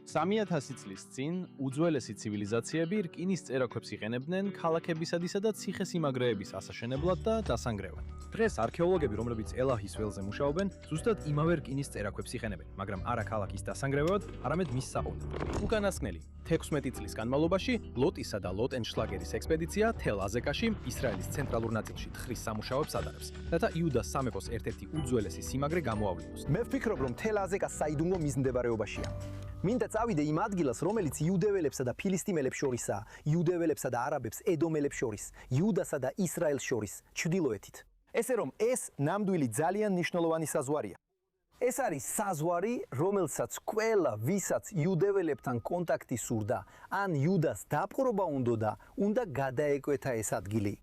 3000 წლის წინ უძველესი ცივილიზაციები რკინის წერაქვებს იყენებდნენ ქალაქებისადისა და ციხესიმაგრეების ასაშენებლად და დასანგრევად. დღეს არქეოლოგები, რომლებიც ელაჰის ველზე მუშაობენ, ზუსტად იმავე რკინის წერაქვებს იყენებენ, მაგრამ არა ქალაქის დასანგრევად, არამედ მის საყოველთაოდ. უკანასკნელი 16 წლის განმავლობაში ლოტისა და ლოტენშლაგერის ექსპედიცია თელ აზეკაში, ისრაელის ცენტრალურ ნაწილში თხრის სამუშაოებს ატარებს, რათა იუდას სამეფოს ერთ-ერთი უძველესი სიმაგრე გამოავლინოს. მე ვფიქრობ, რომ თელ აზეკა საიდუმლო მიზნდებარეობაშია. მინდა წავიდე იმ ადგილას, რომელიც იუდეველებსა და ფილისტიმელებს შორისაა, იუდეველებსა და არაბებს ედომელებს შორის, იუდასა და ისრაელს შორის, ჩრდილოეთით. ესე რომ ეს ნამდვილი ძალიან მნიშვნელოვანი საზღვარია. ეს არის საზღვარი, რომელსაც ყველა, ვისაც იუდეველებთან კონტაქტი სურდა, ან იუდას დაპყრობა უნდა გადაეკვეთა ეს ადგილი.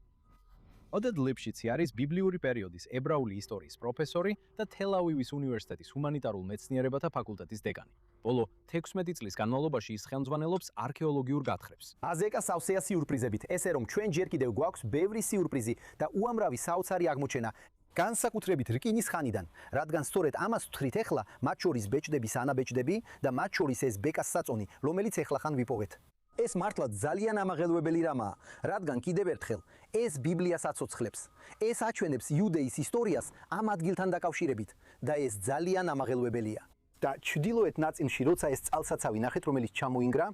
ოდედ ლიფშიცი არის ბიბლიური პერიოდის ებრაული ისტორიის პროფესორი და თელ-ავივის უნივერსიტეტის ჰუმანიტარულ მეცნიერებათა ფაკულტეტის დეკანი. ბოლო 16 წლის განმავლობაში ის ხელმძღვანელობს არქეოლოგიურ გათხრებს. აზეკა სავსეა სიურპრიზებით, ესე რომ ჩვენ ჯერ კიდევ გვაქვს ბევრი სიურპრიზი და უამრავი საოცარი აღმოჩენა, განსაკუთრებით რკინის ხანიდან, რადგან სწორედ ამას ვთხრით ახლა, მათ შორის ბეჭდების ანაბეჭდები და მათ შორის ეს ბეკას საწონი, რომელიც ეხლახან ვიპოვეთ. ეს მართლაც ძალიან ამაღელვებელი რამაა, რადგან კიდევ ერთხელ ეს ბიბლიას აცოცხლებს. ეს აჩვენებს იუდეის ისტორიას ამ ადგილთან დაკავშირებით და ეს ძალიან ამაღელვებელია. და ჩრდილოეთ ნაწილში, როცა ეს წყალსაცავი ნახეთ, რომელიც ჩამოინგრა,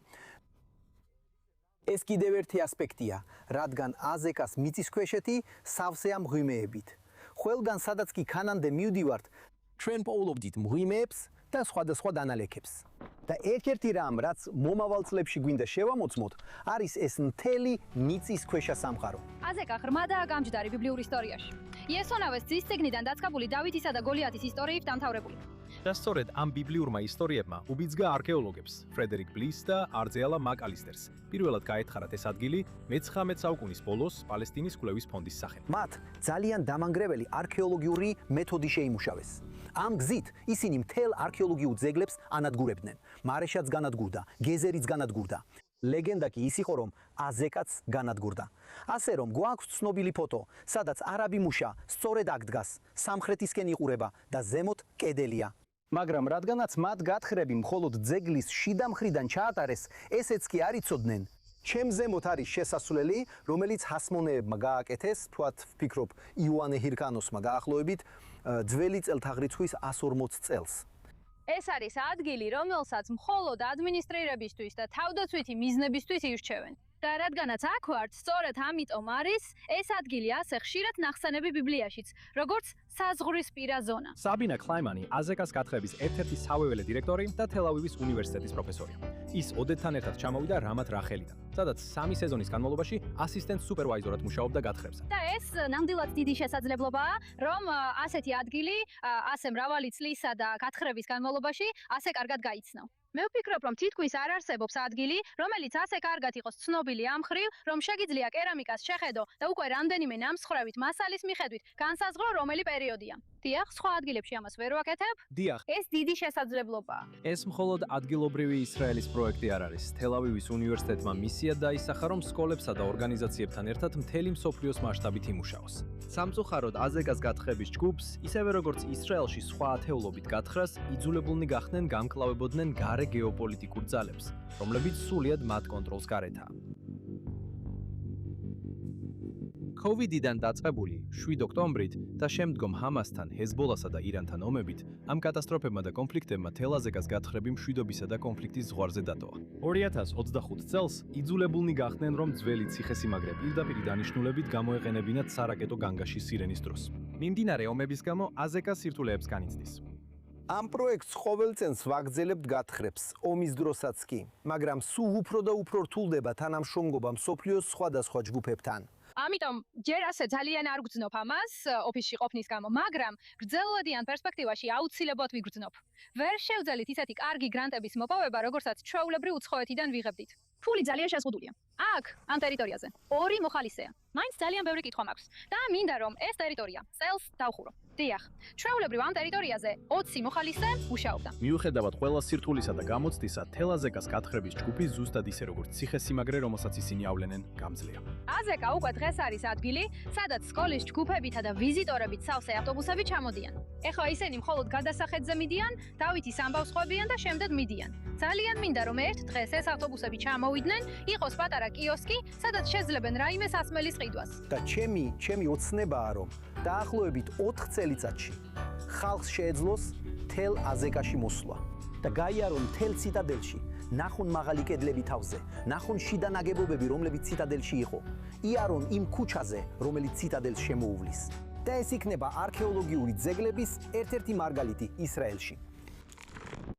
ეს კიდევ ერთი ასპექტია, რადგან აზეკას მიწისქვეშეთი სავსეა მღვიმეებით. ყველგან სადაც კი ქანამდე მივდივართ, ჩვენ პოულობდით მღვიმეებს და სხვადასხვა დანალექებს. და ერთ-ერთი რამ, რაც მომავალ წლებში გვინდა შევამოწმოთ, არის ეს მთელი მიწისქვეშა სამყარო. აზეკა ღრმადაა გამჯდარი ბიბლიურ ისტორიაში. იესონავეს ძის წიგნიდან დაწყებული დავითისა და გოლიათის ისტორიით დამთავრებული. და სწორედ ამ ბიბლიურმა ისტორიებმა უბიძგა არქეოლოგებს, ფრედერიკ ბლის და არძეალა მაკალისტერს, პირველად გაეთხარათ ეს ადგილი მე-19 საუკუნის ბოლოს პალესტინის კვლევის ფონდის სახელით. მათ ძალიან დამანგრეველი არქეოლოგიური მეთოდი შეიმუშავეს. ამ გზით ისინი მთელ არქეოლოგიურ ძეგლებს ანადგურებდნენ. მარეშაც განადგურდა, გეზერიც განადგურდა. ლეგენდა კი ის იყო, რომ აზეკაც განადგურდა. ასე რომ გვაქვს ცნობილი ფოტო, სადაც არაბი მუშა სწორედ აქ დგას, სამხრეთისკენ იყურება და ზემოთ კედელია. მაგრამ რადგანაც მათ გათხრები მხოლოდ ძეგლის შიდა მხრიდან ჩაატარეს, ესეც კი არ იცოდნენ. ჩემ ზემოთ არის შესასვლელი, რომელიც ჰასმონეებმა გააკეთეს, თქვათ, ვფიქრობ, იოანე ჰირკანოსმა დაახლოებით ძველი წელთაღრიცხვის 140 წელს. ეს არის ადგილი, რომელსაც მხოლოდ ადმინისტრირებისთვის და თავდაცვითი მიზნებისთვის ირჩევენ. და რადგანაც აქ ვართ, სწორედ ამიტომ არის ეს ადგილი ასე ხშირად ნახსენები ბიბლიაშიც, როგორც საზღვრისპირა ზონა. საბინა კლაიმანი აზეკას გათხრების ერთ-ერთი საველე დირექტორი და თელ-ავივის უნივერსიტეტის პროფესორია. ის ოდეთთან ერთად ჩამოვიდა რამათ რახელიდან, სადაც 3 სეზონის განმავლობაში ასისტენტ სუპერვაიზორად მუშაობდა გათხრებზე. და ეს ნამდვილად დიდი შესაძლებელობაა, რომ ასეთი ადგილი, ასე მრავალი წლისა და გათხრების განმავლობაში ასე კარგად გაიცნო. მე ვფიქრობ, რომ თითქმის არ არსებობს ადგილი, რომელიც ასე კარგად იყოს ცნობილი ამ ხრივ, რომ შეგიძლია კერამიკას შეხედო და უკვე რამდენიმე ნამსხვრევით მასალის მიხედვით განსაზღვრო, რომელი პერიოდია. დიახ, სხვა ადგილებში ამას ვერ ვაკეთებ. დიახ, ეს დიდი შესაძლებელობაა. ეს მხოლოდ ადგილობრივი ისრაელის პროექტი არ არის. თელ-ავივის უნივერსიტეტმა მისია დაისახა, რომ სკოლებსა და ორგანიზაციებთან ერთად მთელი მსოფლიოს მასშტაბით იმუშაოს. სამწუხაროდ აზეკას გათხრების ჯგუფს, ისევე როგორც ისრაელში სხვა ათეულობით გათხრას, იძულებულნი გახდნენ გამკლავებოდნენ გარე გეოპოლიტიკურ ძალებს, რომლებიც სრულად მათ კონტროლს გარეთაა. COVID-დან დაწყებული 7 ოქტომბრით და შემდგომ ჰამასთან, ჰეზბოლასა და ირანთან ომებით, ამ კატასტროფებმა და კონფლიქტებმა თელ-აზეკას გათხრები მშვიდობისა და კონფლიქტის ზღვარზე დატოვა. 2025 წელს იძულებულნი გახდნენ, რომ ძველი ციხესიმაგრე პირდაპირ დანიშნულებით გამოეყენებინათ სარაკეტო განგაშის სირენის დროს. მიმდინარე ომების გამო აზეკა სირთულეებს განიცდის. ამ პროექტს ყოველ წელს ვაგრძელებთ გათხრებს, ომის დროსაც კი, მაგრამ სულ უფრო და უფრო რთულდება თანამშრომლობა მსოფლიოს სხვადასხვა ჯგუფებთან. ამიტომ ჯერ ასე ძალიან არ გძნობ ამას ოფისში ყოფნის გამო, მაგრამ გრძელვადიან პერსპექტივაში აუცილებლად ვიგრძნობ. ვერ შევძელით ისეთი კარგი გრანტების მოპოვება, როგორცაც ჩვეულებრივ უცხოეთიდან ვიღებდით. ფული ძალიან შეზღუდულია. აქ, ამ ტერიტორიაზე, ორი მოხალისეა. მაინც ძალიან ბევრი კითხვა მაქვს და მინდა რომ ეს ტერიტორია წელს დავხურო. დიახ, ჩვეულებრივ ამ ტერიტორიაზე 20 მოხალისე მუშაობდა. მიუხედავად ყველა სირთულისა და გამოცდისა, თელაზეკას გათხრების ჯგუფი ზუსტად ისე როგორც ციხესიმაგრე, რომელსაც ისინი ავლენენ, გამძლეა. აზეკა უკვე დღეს არის ადგილი, სადაც სკოლის ჯგუფებითა და ვიზიტორებით სავსე ავტობუსები ჩამოდიან. ეხლა ისინი მხოლოდ გადასახედზე მიდიან, დავითის ამბავს ხვებიან და შემდეგ მიდიან. ძალიან მინდა რომ ერთ დღეს ეს ავტობუსები ჩამოვიდნენ, იყოს პატარა კიოსკი, სადაც შეძლებენ რაიმე სასმელის ყიდვას. და ჩემი ოცნებაა რომ დაახლოებით 4 წელიწადში ხალხს შეეძლოს თელ აზეკაში მოსვლა და გაიარონ თელ ციტადელში, ნახონ მაღალი კედლები თავზე, ნახონ შიდა ნაგებობები, რომლებიც ციტადელში იყო, იარონ იმ ქუჩაზე, რომელიც ციტადელს შემოუვლის. და ეს იქნება არქეოლოგიური ძეგლების ერთ-ერთი მარგალიტი ისრაელში.